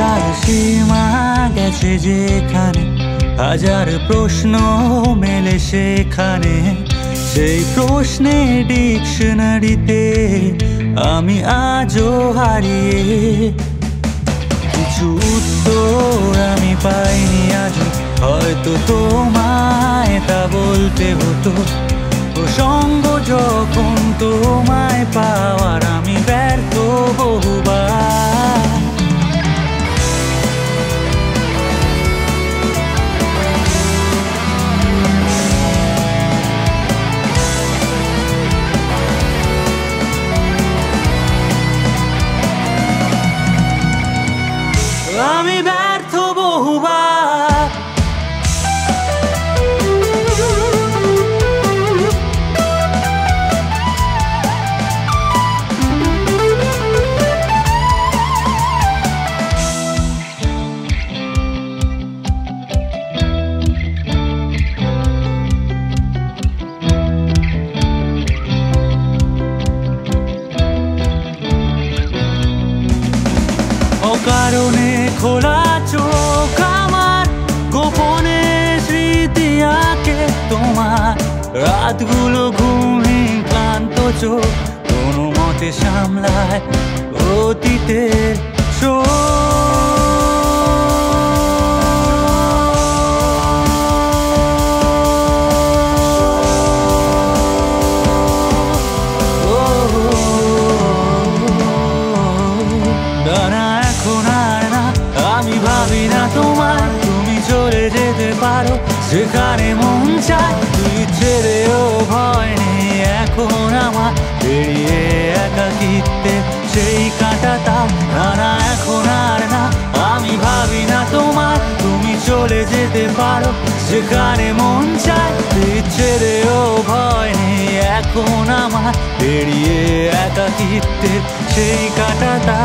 তার সীমা গেছে যেখানে, হাজার প্রশ্ন মেলে সেখানে। সেই প্রশ্নের ডিকশনারিতে আমি আজও হারিয়ে। কিছু উত্তর আমি পাইনি আজও, হয়তো তোমায় তা বলতে হতো। প্রসঙ্গ যখন তোমায় পাওয়ার আমি ব্যর্থ বহুবার। আমি ব্যর্থ বহুবার। অকারণে খোলা চোখ আমার, গোপনে স্মৃতি আঁকে তোমার। রাতগুলো ঘুমহীন ক্লান্ত চোখ কোনো মতে সামলায় অতীতের আমি ভাবি না তোমায়, তুমি চলে যেতে পারো যেখানে মন চায়। তুই ছেড়েও ভয় নেই এখন আমার, বেরিয়ে একাকিত্বে সেই কাঁটাটা। না এখন আর না, আমি ভাবি না তোমায়, তুমি চলে যেতে পারো যেখানে মন চায়। তুই ছেড়েও ভয় নেই এখন আমার, বেরিয়ে একাকিত্বে সেই কাঁটাটা।